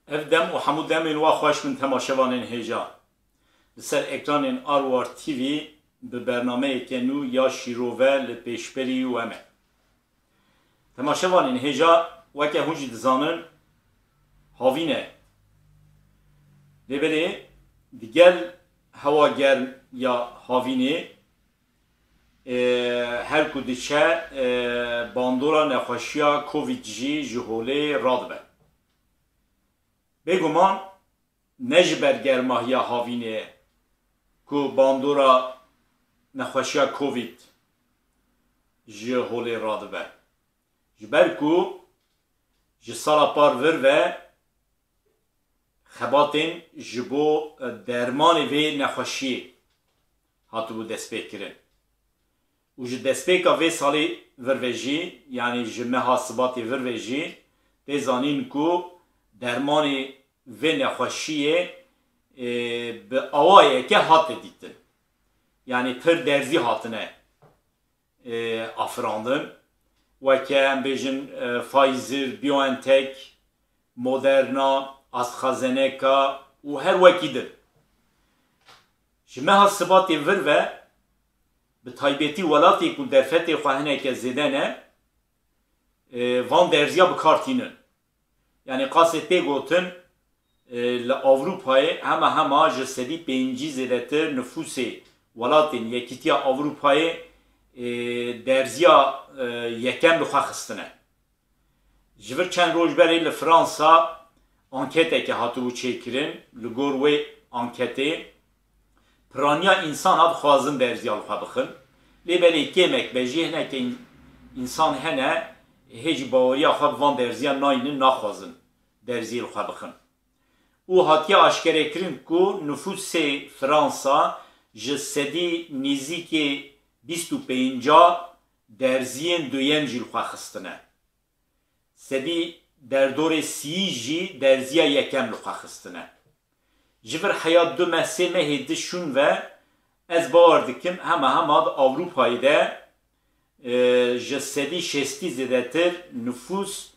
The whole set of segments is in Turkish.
اف دم و همو دمین و خوش من تماشاوانین هجا لسر اکرانین آروار تیوی به برنامه کنو یا شیروه لپیشبری و امه تماشاوانین هجا وکه هنجی دزانن هاوینه لبره دیگل هوا گرم یا هاوینه هر کدیچه باندورا نخوشیا کووید جی جهوله رادبه بگمان نجبر گرماهی هاوینه کو باندورا نخوشیا کووید جهوله رادبه جبر کو جسالا پار ور و خباتین جبو درمان وی نخوشی هاتو بو دست بکرن و جه دست بکا وی سالی وروژی یعنی جمعه حاسباتی وروژی دیزانین کو درمان وی نخوشیه به آوائه که هات دیتن یعنی پر درزی هاتنه افراندن و که هم بیجن فایزر، بیوانتک، مودرنا، آسترازنکا و هر وکی در جمعه حاسباتی وروه به تایبیتی ولاتی که در فتح خواهنه که زیدنه وان درزیا بکارتینن یعنی قاسته گوتن لأوروپای همه جسدی پینجی زیدتر نفوس ولاتین یکیتیا اوروپای درزیا یکم بخواه خستنه جور چند روز بری لفرانسا انکته که هاتو چیکرین لگوروی انکته پرانیا انسان ها بخوازن درزیا بخواه بخن لیبلی کمک بجیه نه که انسان هنه هیچ باوریا خواه وان درزیا ناینن نخوازن درزی بخواه بخن او هاتیا اشکره کرن که نفوس فرانسا جسدی نزدیک 25 درزین دویم جیل خواه خستنه سدی در دور 30 جی درزیا یکم خواه خستنه جبر حیات دو مسیل مهیدشون و از باور دکم همه اوروپایی ده جسدی 60 زیده تر نفوس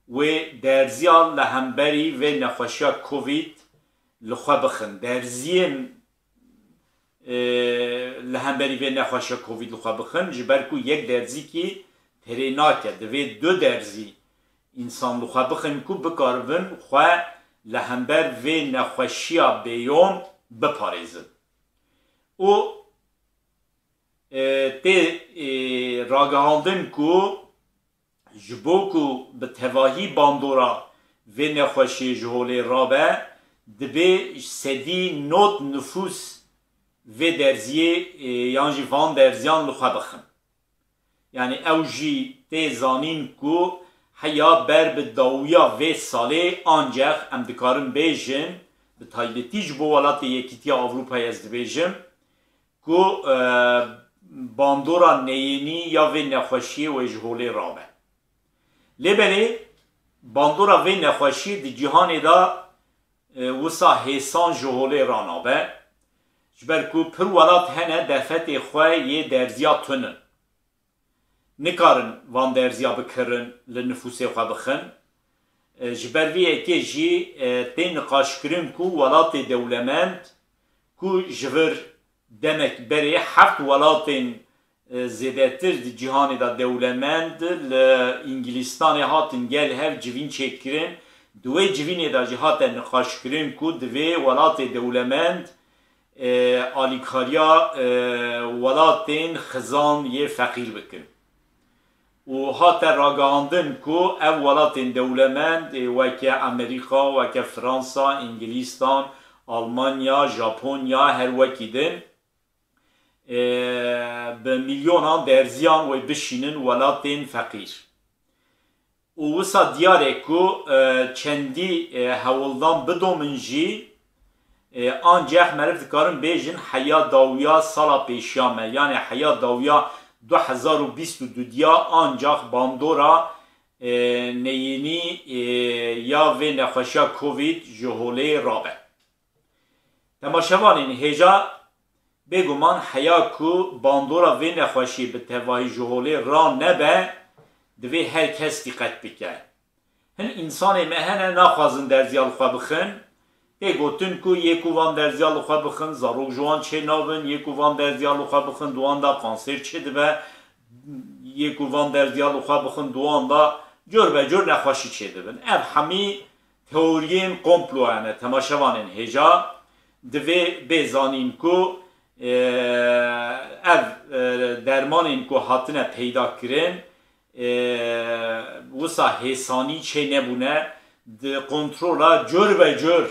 و درزیا لهمبری و نخوشیا کووید لخواه بخن درزین لهمبری و نخوشیا کووید لخواه بخن جبر کو یک درزی که تریناکه دوی دو درزی انسان لخواه بخن کو بکارون خواه لهمبر و نخوشیا بیوم بپاریزن او تی راگهاندن کو جبو کو به تواهی باندورا و نخوشی جهوله رابه دبی سدی نوت نفوس و درزیه یعنی وان درزیان لخواه بخن یعنی او جی تی زانین کو حیا بر به داویا و ساله آنجاق ام دکارم بیجن به تایبتیج بو ولات یکیتیا اوروپای از بیجن کو باندورا نینی یا و نخوشی و جهوله رابه لیبلی باندورا و نخوشی دی جهان دا وسا حسان جهوله رانابه جبر کو پر ولات هنه دفت خواه یه درزیا تنن نکارن وان درزیا بکرن لنفوسی خواه بخن جبر ویه که جی تی نقاش کرن کو ولات دولمند کو جور دمک بری هفت ولات زیدتر دی جهان دا دولمند لانگلیستان هاتن گل هف جوین چک کرن دوی جوین دا جهات نقاش کرن کو دوی ولات دولمند آلیکاریا ولاتین خزان یه فقیر بکن و هات راگاندن کو او ولاتین دولمند وکه امریکا وکه فرانسا انگلیستان آلمانیا ژاپنیا هر وکیدن به میلیون درزیان و بشینن ولاتین فقیر و وسا دیاره کو چندی هولدان بدومن جی آنجاق مرف دکارن بیجن حیا داویا سالا پیشیامه یعنی حیا داویا 2022 دیا آنجاق باندورا نینی یا و نخوشیا کووید جهوله رابه تماشاوانین هجا بگومان حیا کو باندورا و نخوشی به تواهی جهوله را نبه دوی هر کس دقت بکن هن انسان مهنه نخوازن درزیال خواه بخن تی گوتن که یکو وان درزیال خواه بخن زاروک جوان چه نابن یکو وان درزیال خواه بخن دوان دا کانسر چه دبه یکو وان درزیال خواه بخن دوان دا جور به جور نخواشی چه دبن اف همی تئورین کمپلوانه تماشاوانن هجا دوی بزانین که ev dermanên ku hatine peyda kirin wisa hêsanî çê nebûne di kontrola cor ve cor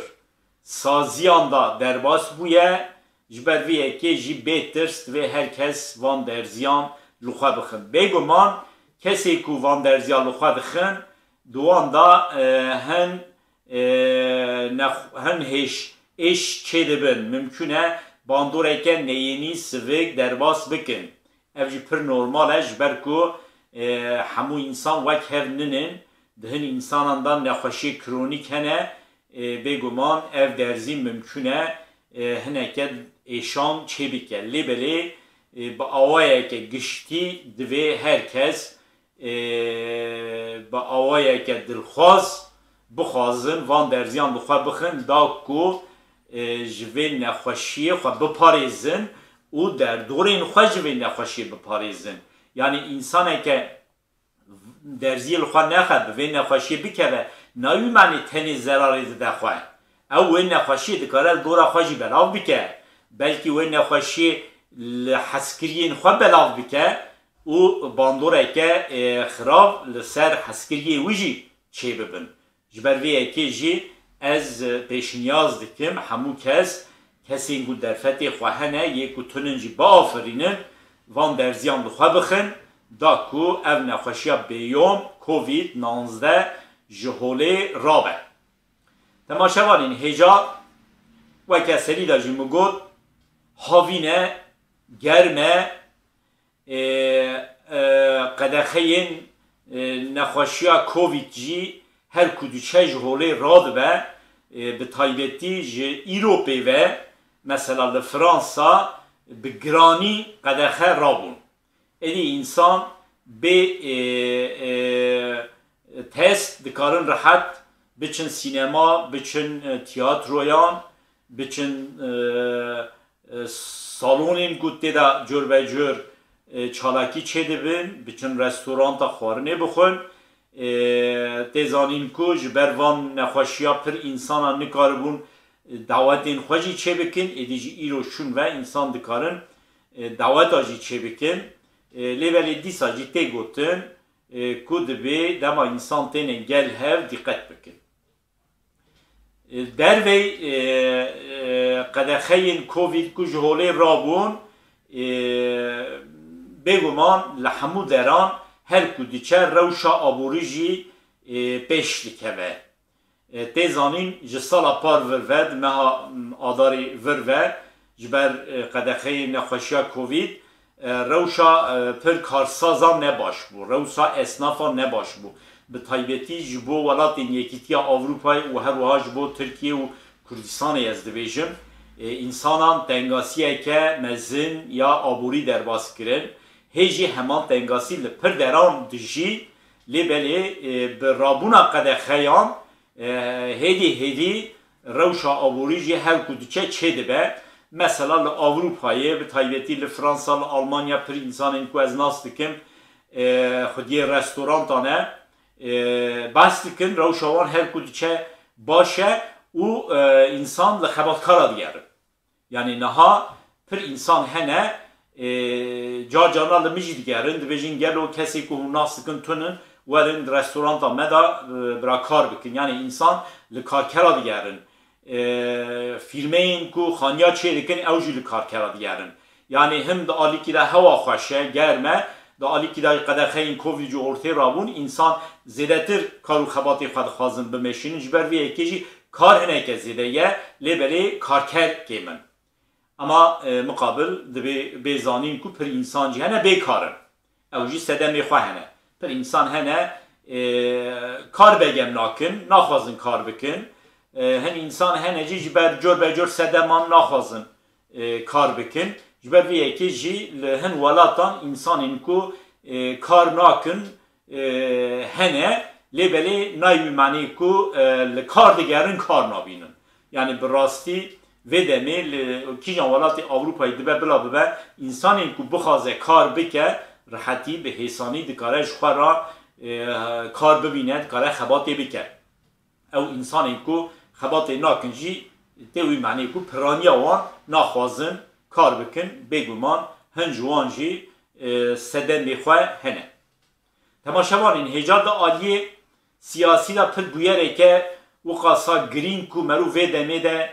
saziyan da derbas bûye ji ber vê yekê jî bêtirs divê herkes van derziyan li xwe bixin bêguman kesê ku van derziyan li xwe dixin di wan da hin êş çê dibin mümkün e bandoreke neyeni sivik derbas bikin. Ev jî pir normal e ji ber ku hemû insan wek hev ninin dihin insanandan nexweşî kronîk hene bêguman ev derzî mümkün e hineke êşan çê bike. Lêbelê bi awayeke giştî divê herkes bi awayeke dilxwaz bixwazin van derziyan bi xwe bixin da ku ji vê nexweşiyê xwe biparêzin û derdorên xwe ji vê nexweşiyê biparêzin. Yani insaneke derziyê li xwe nexe bi vê nexweşiyê bikeve nayû menê tenê zerarê dide xwe. Ew wê nexweşiyê dikare li dora xwe jî belav bike. Belkî wê nexweşiyê li heskiriyên xwe belav bike û bandoreke xirav li ser heskiriyê wî jî çê bibin. Ji ber vê yekê jî ez pêşniyaz dikim hemû kesên ku derfetê xwe hene yê ku tunin jî biafirînin van derziyan li xwe bixin da ku ev nexweşiya bêyom COVID-19 ji holê rabe. Temaşevanên hêja weke serî da jî min got havîne germ e qedexeyên nexweşiya COVID jî her ku diçe ji holê radibe bi taybetî ji Îropê ve mesela li Fransa bi giranî qedexe rabûn. Êdî însan bê test dikarin rehet biçin sînema, biçin tiyatroyan, biçin salonên ku tê de cor ve cor çalakî çê dibin, biçin restoranta xwarinê bixwin. Têzanîn ku ji ber van nexweşiya pir însanan nikaribûn dawetên xwe jî çê bikin êdî jî îro şûn ve însan dikarin daweta jî çê bikin. Lêvelê dîsa jî tê gotin ku dibê dema însan têne gel hev dîqet bikin. Dervey qedexeyên Covid ku ji holê rabûn bêguman li hemû deran her ku diçe rewşa aborî jî pêş dikeve. Têzanîn ji sala par vir ve di meha adarê vir ve ji ber qedexeyên nexweşiya Covid rewşa pir karsazan nebaş bû, rewşa esnafan nebaş bû. Bi taybetî ji bo welatên Yekîtiya Avrupayê û her wiha ji bo Tirkiye û Kurdistanê ez dibêjim însanan tengasiyeke mezin ya aborî derbas kirin. Hêjî heman tengasî li pir deran dijî lêbelê bi rabûna qedexeyan hêdî rewşa aborî jî her ku diçe çê dibe. Mesela li Avrupayê bi taybetî li Fransa, li Almanya pir însanên ku ez nas dikim xwediyê restorantan e behs dikin rewşa wan her ku diçe baş e û însan li xebatkara digerin. Yani niha pir însan hene cana li min jî digerin dibêjin gelo kesê ku hûn nas dikin tunin werin restoranta me da bira kar bikin. Yani însan li karkera digerin. Firmeyên ku xaniya çê dikin ew jî li karkera digerin. Yani him di alîkî de hewa xweş e germ e di alîkî de qedexeyên Covid jî ortê rabûn însan zêdetir kar û xebatê xwe dixwazin bimeşînin ji ber vê yekê jî kar hineke zêde ye lêbelê karker kêmin. Ama mukabil dibê bêzanîn ku pir însan jî hene bêkarin. Ew jî sedemê xwe hene. Pir însan hene kar begem nakin, naxwazin kar bikin. Hin însan hene jî ji ber cor be cor sedeman naxwazin kar bikin. Ji ber vê yekê jî li hin welatan însanên ku kar nakin hene لبلی نایوی معنی کو لکار دیگرن کار نبینن یعنی براستی و دمی کی جوالات اروپایی دبه بلا ببه انسانی کو بخوازه کار بکه راحتی به حسانی دکارش خورا کار ببیند کاره خباتی بکه او انسانی کو خباتی ناکنجی توی معنی کو پرانیا وان ناخوازن کار بکن بگومان هنجوانجی سدن بخواه هنه تماشاوان این هجار دا آلیه سیاسی دا پل بویره که و قاسا گرین کو مرو و دمه ده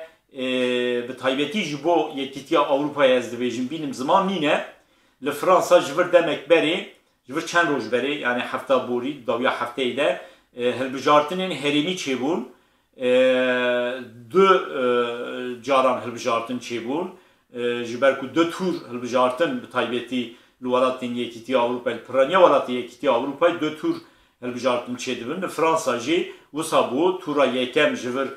به تایبتی جبو یکیتیا اروپای از دویجن بینم زمان نینه لفرانسا جور دمک بری جور چند روز بری یعنی هفته بوری داویا هفته ایده هلبجارتنین هریمی چه بون دو جاران هلبجارتن چه بون جبرکو دو تور هلبجارتن به تایبتی لولاتین یکیتیا اروپای پرانیا ولات یکیتیا اروپای دو تور هلبجارتن چه دبن فرانسا جی وسا بو تورا یکم جور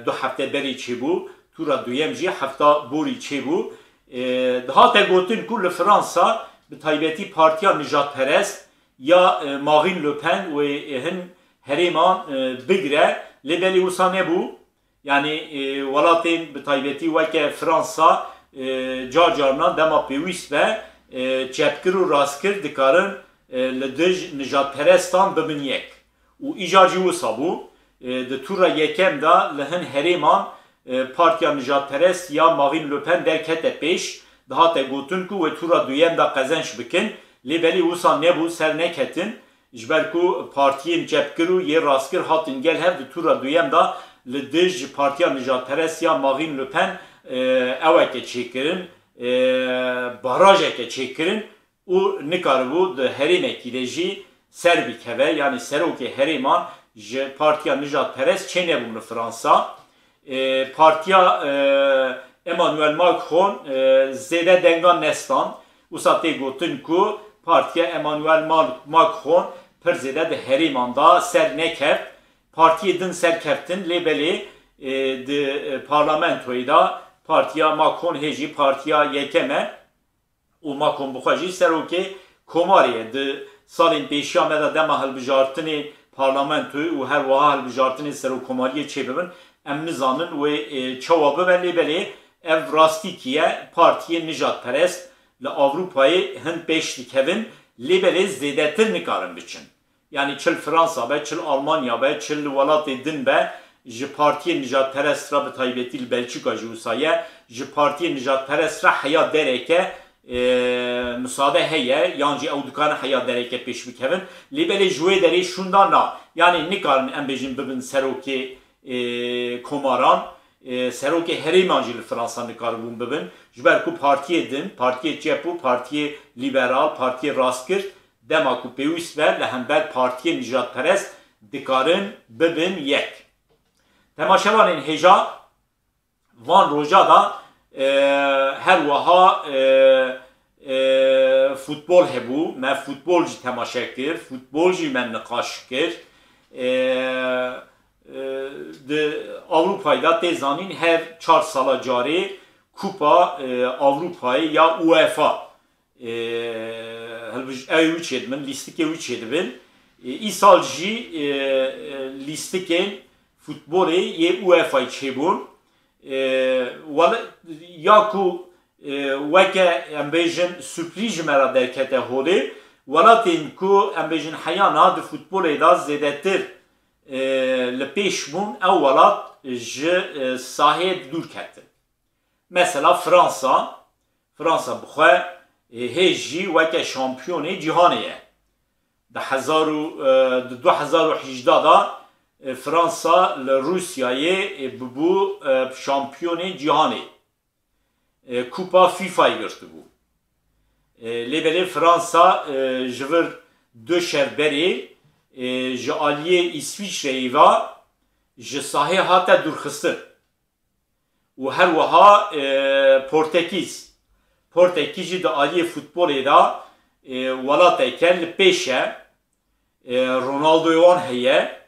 دو هفته بری چه بو تورا دویم جی هفته بوری چه بو daha te gotin ku li Fransa bi taybetî partiya Nijadperest ya Marine Le Pen û hin herêman bigire lêbelî wisa nebû yani welatên bi taybetî weke Fransa car carna dema pêwîst ve çepkir û rastkir dikarin li dij Nijadperestan bibin yek û îcar jî wisa bû di tura yekem da li hin herêman Partiya Nijadperest ya Marine Le Pen derkete pêş daha te gotin ku ve tura duyem da qezenç bikin lêbelî wisa nebû ser neketin ji ber ku partiyên çepkir û yê rastkir hatin gel hev di tura duyem da li dij Partiya Nijadperest ya Marine Le Pen eweke çêkirin barajeke çêkirin û nikaribû di herêmekî de jî ser bikeve yani serokê herêman ji Partiya Nijadperest çê nebûn li Fransa Partiya Emmanuel Macron zêde denga nestan wisa tê gotin ku Partiya Emmanuel Macron pir zêde di herêman da ser nekev partiyê din serkeftin lêbelê di parlamentoyê da Partiya Macron hêjî partiya yekeme û Macron bixwe jî serokê komarê di salên pêşiya me da dema hilbijartinê parlamentoyê û her wiha hilbijartinê serokkomariyê çêbibin em nizanin wê çawa bibe lêbelê ev rastîkiye partiyê Nijadperest li Avrupayê hin pêş dikevin lêbelê zêdetir nikarin biçin. Yani çil Fransa be, çil Almanya be, çil welatê din be ji partiyê Nijadperest ra bi taybetî li Belçika jî wisa ye ji partiyê Nijadperest ra heya dereke müsaade heye yan jî ew dikarin heya dereke pêş bikevin lêbelê ji wê derê şûnda na yani nikarin em bêjin bibin serokê komaran serokê herêman jî li Fransa nikaribûn bibin ji ber ku partiyê din, partiyê çep û partiyê liberal, partiyê rastkir dema ku pêwîst be li hember partiyê Nijadperest dikarin bibin yek. Temaşevanên hêja van roja da her wiha futbol hebû me futbol jî temaşe kir, futbol jî me niqaş kir di Avrupayê da tê zanîn her 4 sala carê Kupa Avrupayê ya UEFA ew wî çêdibin, lîstikê wî çêdibin. Îsal jî lîstikên futbolê yê UEFAyê çêbûn ya ku weke em bêjin sürprîz ji me ra derkete holê welatên ku em bêjin heyana di futbolê da zêdetir li pêş bûn ew welat ji sahê dûr ketin. Mesela Fransa bixwe hêjî weke şampiyonê cîhanê ye. Di 2018 da Fransa li Rusyayê bibû şampiyonê cîhanê. Kupa FIFAyê girtibû. Lêbelê Fransa ji vir du şevberê ji aliyê İsviçreyê ve ji sahê hate dûrxistin. û her wiha Portekîz jî di aliyê futbolê da welateke li pêş e Ronaldoyê wan heye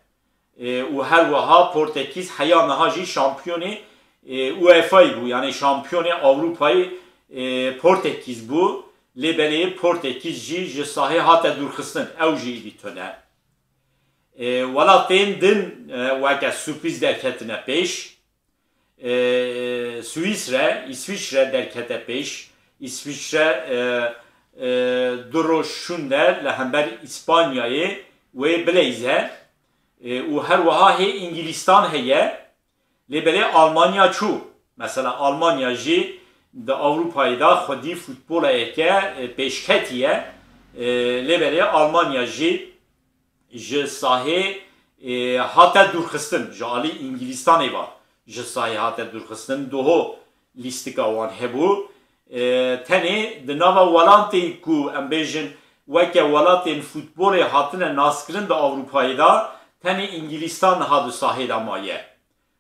û her wiha Portekîz heya niha jî şampiyonê UEFAyê bû yani şampiyonê Avrupayê Portekîz bû lêbelê Portekîz jî ji sahê hate dûrxistin ew jî dîtune. Welatên din weke sürpriz derketine pêş. İsviçre derkete pêş. İsviçre duroşun der li hember İspanyayê wê bileyze. û her wiha hê İngîlistan heye. Lê belê Almanya çû. Mesela Almanya jî di Avrupayê da xwedî futbolayeke pêşketiye. Lê belê Almanya jî ji sahê hate dûrxistin. Ji alî İngîlistanê var. Ji sahê hate dûrxistin. Doho lîstika wan hebû. Tenê di nava welatê ku em bêjin weke welatên futbolê hatine naskirin di Avrupayê da tenê İngîlistan niha di sahê de maye.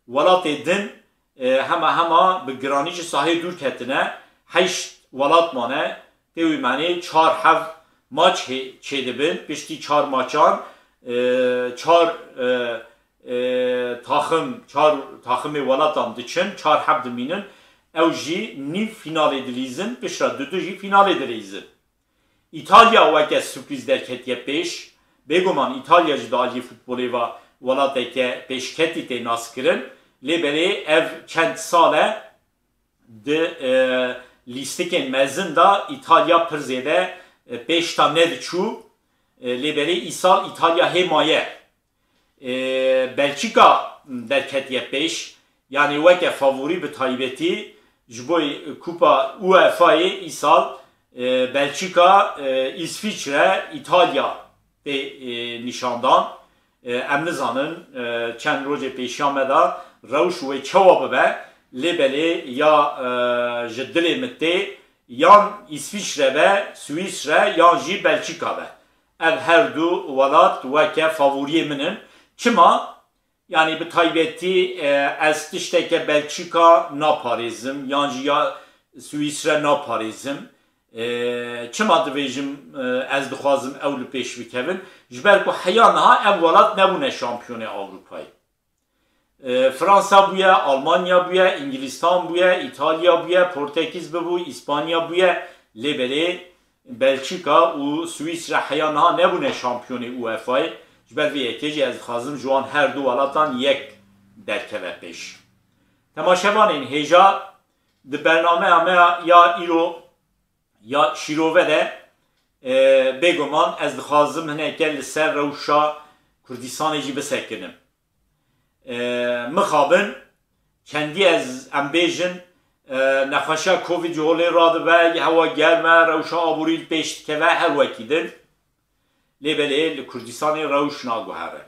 Welatê din hema bi giranî ji sahê dûr ketine. Heşt welat mane tê wî menê çar hev maç çêdibin. Piştî çar maçan çar taximê welatan diçin. Çar hev dimînin. Ew jî nîv finalê dilîzin. Pişra du jî finalê dilîzin. İtalya weke sürpriz derketiye pêş. Bêguman İtalya jî di aliyê futbolê ve welateke pêşketî tê naskirin. Lê belê ev çend sale di lîstikên mezin da İtalya pir zêde pêş ta nediçû. Lê belê îsal İtalya hê maye. Belçika derketiye pêş. Yani weke favorî bi taybetî ji bo Kupa UEFA'yê îsal Belçika, İsviçre, İtalya tê nîşandan. Em nizanin çend rojê pêşiya me da rewş wê çawa bibe. Lê belê ya ji dilê min tê yan İsviçre be, Swîsre yan jî Belçika be. Ev her du welat weke favoriyê min in. Çima? Yani bi taybetî ez tişteke Belçika naparêzim yan jî ya Swîsre naparêzim. Çima dibêjim ez dixwazim ew li pêş bikevin ji ber ku heya niha ev welat nebûne şampiyonê Avrupayê. Fransa bûye, Almanya bûye, İngîlistan bûye, İtalya bûye, Portekîz bibû, İspanya bûye. Lê belê Belçika û Swîsre heya niha nebûne şampiyonê UEFA'yê. Ji ber vê yekê jî ez dixwazim ji wan her du welatan yek derkeve pêş. Temaşevanên hêja di bernameya me ya îro ya şîrove de bêguman ez dixwazim hineke li ser rewşa Kurdistanê jî bisekirim. Mixabin kendî ez em bêjin nexweşa Covid ji holê radibe hewa germe rewşa aborî li pêş dikeve her wekî din. Lê belê li Kurdistanê rewş naguhere.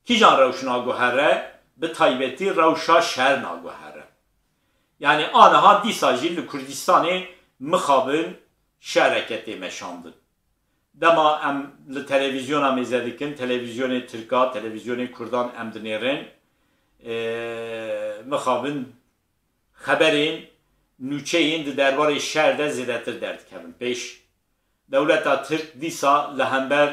Kîjan rewş naguhere? Bi taybetî rewşa şer naguhere. Yani aniha dîsa jî li Kurdistanê mixabin şereketê meşandin. Dema em li televizyona mêze dikin, televizyonê Tirka, televizyonê Kurdan em dinêrin. Mixabin xeberên nûçeyên di derbarê şer de zêdetir derdikevin. Pêş dewleta Tirk dîsa li hember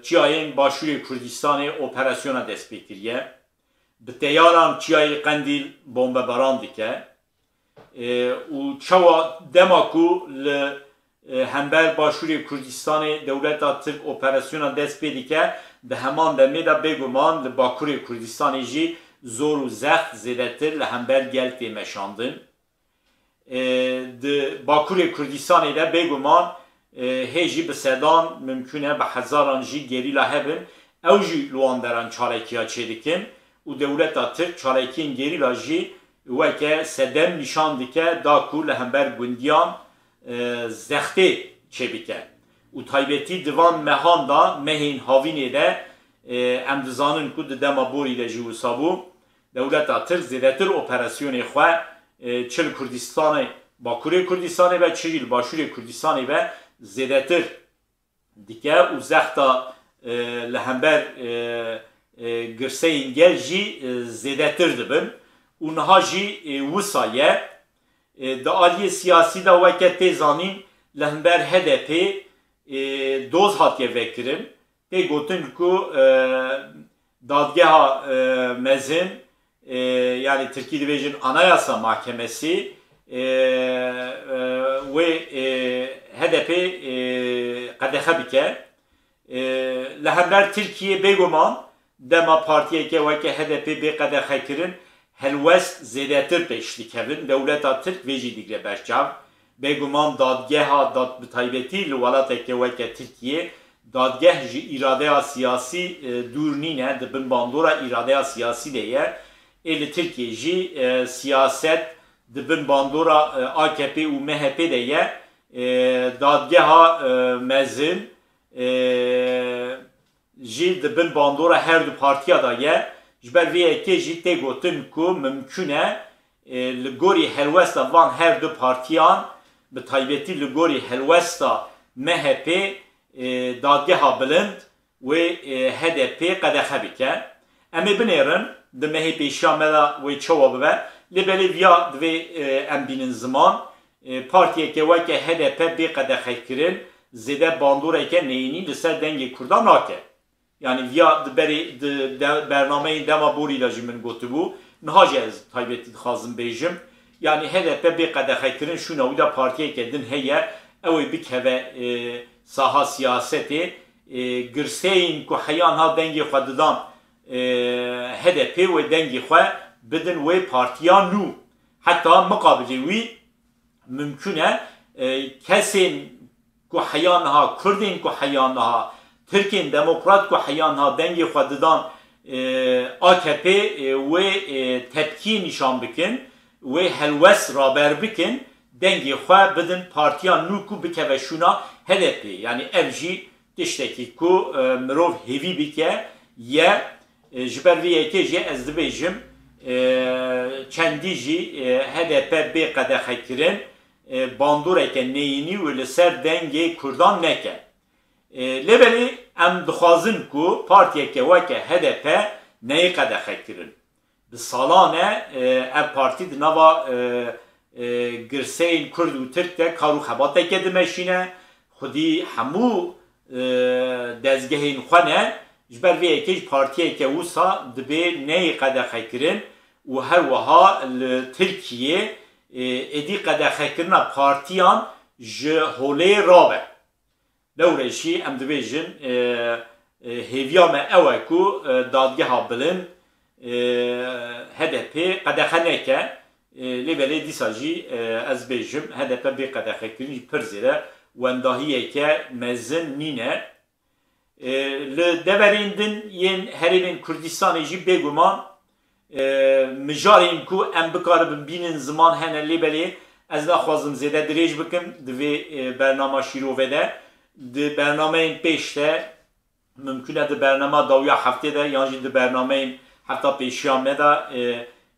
çiyayên başûrê Kurdistanê operasyona dest pê kiriye. Bi teyaran çiyayê Qendîl bombebaran dike. û çawa dema ku li hember başûrê Kurdistanê dewleta Tirk operasyona dest pê dike di heman demê de bêguman li Bakurê Kurdistanê jî zor û zext zêdetir li hember gel tê meşandin. Di Bakurê Kurdistanê de bêguman hê jî bi sedan mümkün e bi hezaran jî gerîla hebin. Ew jî li wan deran çarekiya çêdikin û dewleta Tirk çarekiyên gerîla jî weke sedem nîşan dike da ku li hember gundiyan zextê çêbike. Û taybetî divan mehan da mehên havînê de em dizanin ku di dema borî de jî wisa bû dewleta Tirk zêdetir operasyonê xwe çil Kurdistanê Bakurê Kurdistanê ve çil başûrê Kurdistanê ve zêdetir dike û zexta li hember girseyên gel jî zêdetir dibin û niha jî wisa ye di aliyê siyasî da weke tê zanîn li hember HDP doz hatiye vekirin tê gotin ku dadgeha mezin yani Tirkiye dibêjin Anayasa Mahkemesi ve HDP qedexe bike لهمبر ترکیه بگمان دما پارتیه که وکه HDP بقدر خیکرین هلوست زیدتر پیشتی کبن دولتا ترک ویجی دیگره برچاو بگمان دادگه ها داد بطایبتی لولاته که وکه ترکیه دادگه جی اراده سیاسی دور نینه دبن باندورا اراده سیاسی دیه ایل ترکیه جی سیاست دبن باندورا AKP و MHP دیه دادگه ها مزن جی دبن باندورا هر دو پارتیا دایه جبر وی اکی جی تی گوتن کو ممکنه لگوری هلوستا وان هر دو پارتیان به تایبتی لگوری هلوستا MHP دادگه ها بلند و HDP قدخه بکه امی بنیرن ده MHP شاملا و چوا ببه لبلی ویا دوی ام بینن زمان پارتیه که وکه HDP بی قدخه کرن زیده باندوره که نینی لسر دنگی کردان ناکه yani via برنامه دما بوری لاجی من گوته بو نهاجه از تایبتی خازم بیجم yani HDP bir قدخه کرن شونه ویدا پارتیه که دن هیه اوی بکوه saha siyaseti girseyin ku hayan ha dengi xwedidan HDP ve dengi xwe bidin ve partiyan nû hatta muqabilê wî mümkün e kesên ku hayan ha Kurdên ku hayan ha Türkên demokrat ku hayan ha dengi xwedidan AKP ve tepkî nîşan bikin ve helwest raber bikin dengi xwe bidin partiyan nû ku bikeve şûna HDP yani evji tişteki ku mirov hevi bike ye jiber viyeke je ez dibêjim kendi jî HDP bê qedexe kirin bandoreke neyînî ve li ser dengê Kurdan neke. Lebelî em dixwazin ku partiyeke weke HDP neyê qedexe kirin. Bi salan e ev partî di nava girseyên Kurd û Tirk de kar û xebateke dimeşîne خودی همو دزگهین خونه جبر وی اکیج پارتیه که وسا دبی نی قدخه کرن و هر وها ترکیه ادی قدخه کرنا پارتیان جهوله رابه دورشی ام دبیجن هیویام اوه کو دادگه ها بلن HDP قدخه نکه لیبلی دیساجی از بیجم HDP بی قدخه کرنی پرزیره ونداهیه که مزن نینه لدورندن ین هرین کردستان جی بگومان مجارین کو ام بکاربن بینن زمان هنه لیبلی از نخوازم زیده دریج بکم دوی برنامه شیروه ده ده برنامه این پیشته ممکنه ده برنامه داویا هفته ده یانجی ده برنامه این هفته پیشیامه ده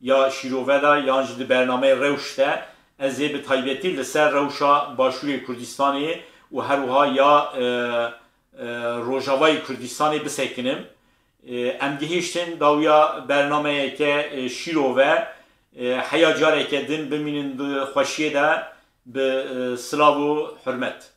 یا شیروه ده یانجی ده برنامه روش ده از به تایبتی لسر روشا باشوری کردستانی و هر وها یا روجاوای کردستانی بسکنیم ام گهیشتن داویا برنامه که شیروه حیا جاره که دن بمینن خوشیه ده به سلاو و حرمت